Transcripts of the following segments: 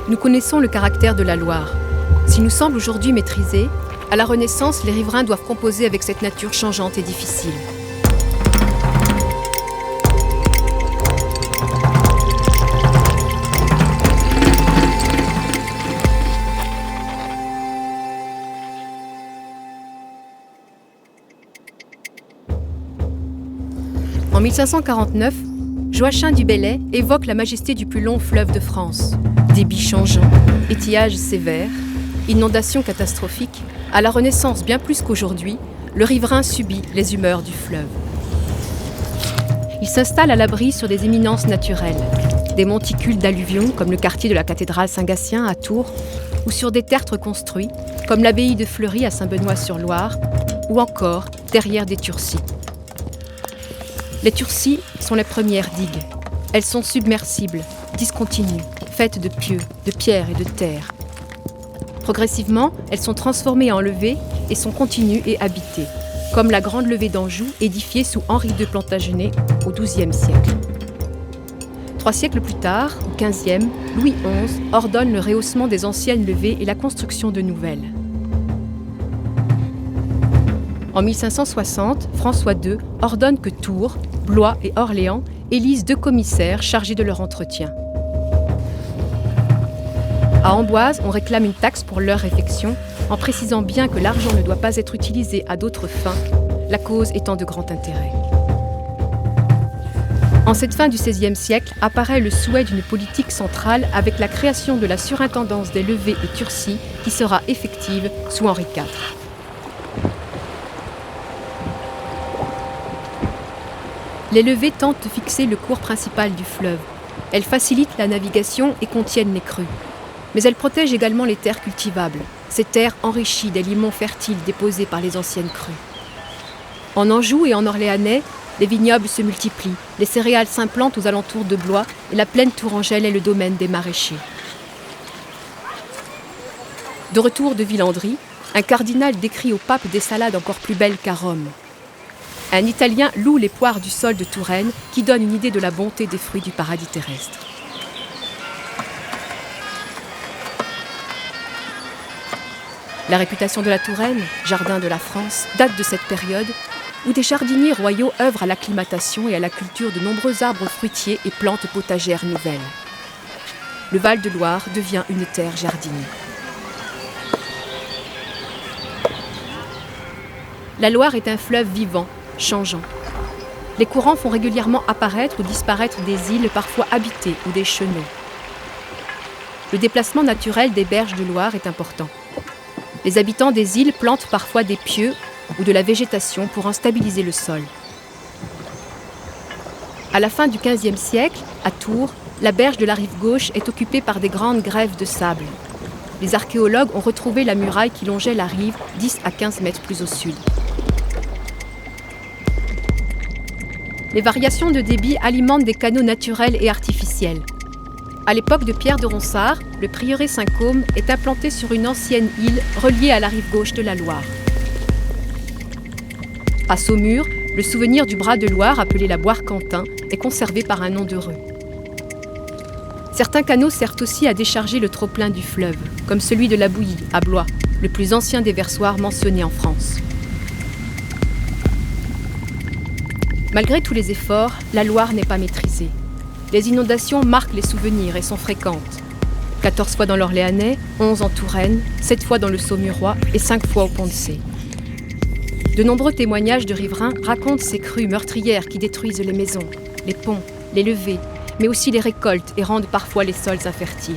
nous connaissons le caractère de la Loire. S'il nous semble aujourd'hui maîtrisé, à la Renaissance, les riverains doivent composer avec cette nature changeante et difficile. En 1549, Joachim du Bellay évoque la majesté du plus long fleuve de France. Débit changeant, étiage sévère, inondations catastrophiques. À la Renaissance, bien plus qu'aujourd'hui, le riverain subit les humeurs du fleuve. Il s'installe à l'abri sur des éminences naturelles, des monticules d'alluvions comme le quartier de la cathédrale Saint-Gatien à Tours, ou sur des tertres construits comme l'abbaye de Fleury à Saint-Benoît-sur-Loire, ou encore derrière des Turcis. Les Turcis sont les premières digues. Elles sont submersibles, discontinues, faites de pieux, de pierres et de terre. Progressivement, elles sont transformées en levées et sont continues et habitées, comme la grande levée d'Anjou, édifiée sous Henri II Plantagenet au XIIe siècle. 3 siècles plus tard, au XVe, Louis XI ordonne le rehaussement des anciennes levées et la construction de nouvelles. En 1560, François II ordonne que Tours, Blois et Orléans élisent 2 commissaires chargés de leur entretien. À Amboise, on réclame une taxe pour leur réfection, en précisant bien que l'argent ne doit pas être utilisé à d'autres fins, la cause étant de grand intérêt. En cette fin du XVIe siècle apparaît le souhait d'une politique centrale avec la création de la surintendance des levées et Turcis qui sera effective sous Henri IV. Les levées tentent de fixer le cours principal du fleuve. Elles facilitent la navigation et contiennent les crues. Mais elles protègent également les terres cultivables, ces terres enrichies des limons fertiles déposés par les anciennes crues. En Anjou et en Orléanais, les vignobles se multiplient, les céréales s'implantent aux alentours de Blois et la plaine tourangelle est le domaine des maraîchers. De retour de Villandry, un cardinal décrit au pape des salades encore plus belles qu'à Rome. Un Italien loue les poires du sol de Touraine qui donnent une idée de la bonté des fruits du paradis terrestre. La réputation de la Touraine, jardin de la France, date de cette période où des jardiniers royaux œuvrent à l'acclimatation et à la culture de nombreux arbres fruitiers et plantes potagères nouvelles. Le Val-de-Loire devient une terre jardinière. La Loire est un fleuve vivant, changeant. Les courants font régulièrement apparaître ou disparaître des îles parfois habitées ou des chenaux. Le déplacement naturel des berges de Loire est important. Les habitants des îles plantent parfois des pieux ou de la végétation pour en stabiliser le sol. À la fin du XVe siècle, à Tours, la berge de la rive gauche est occupée par des grandes grèves de sable. Les archéologues ont retrouvé la muraille qui longeait la rive 10 à 15 mètres plus au sud. Les variations de débit alimentent des canaux naturels et artificiels. À l'époque de Pierre de Ronsard, le prieuré Saint-Côme est implanté sur une ancienne île reliée à la rive gauche de la Loire. À Saumur, le souvenir du bras de Loire, appelé la Boire-Quentin, est conservé par un nom d'heureux. Certains canaux servent aussi à décharger le trop-plein du fleuve, comme celui de la Bouillie, à Blois, le plus ancien des versoirs mentionnés en France. Malgré tous les efforts, la Loire n'est pas maîtrisée. Les inondations marquent les souvenirs et sont fréquentes. 14 fois dans l'Orléanais, 11 en Touraine, 7 fois dans le Saumurois et 5 fois au Pont-de-Cé. De nombreux témoignages de riverains racontent ces crues meurtrières qui détruisent les maisons, les ponts, les levées, mais aussi les récoltes et rendent parfois les sols infertiles.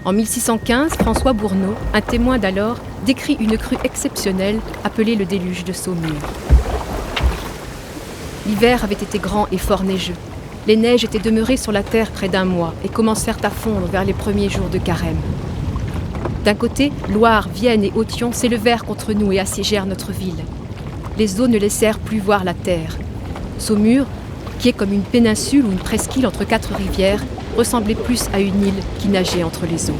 En 1615, François Bourneau, un témoin d'alors, décrit une crue exceptionnelle appelée le déluge de Saumur. L'hiver avait été grand et fort neigeux. Les neiges étaient demeurées sur la terre près d'1 mois et commencèrent à fondre vers les premiers jours de carême. D'un côté, Loire, Vienne et Authion s'élevèrent contre nous et assiégèrent notre ville. Les eaux ne laissèrent plus voir la terre. Saumur, qui est comme une péninsule ou une presqu'île entre 4 rivières, ressemblait plus à une île qui nageait entre les eaux.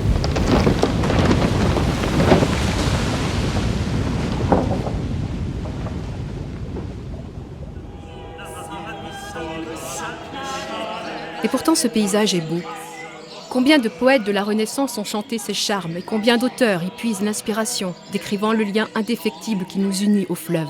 Et pourtant, ce paysage est beau. Combien de poètes de la Renaissance ont chanté ses charmes et combien d'auteurs y puisent l'inspiration, décrivant le lien indéfectible qui nous unit au fleuve.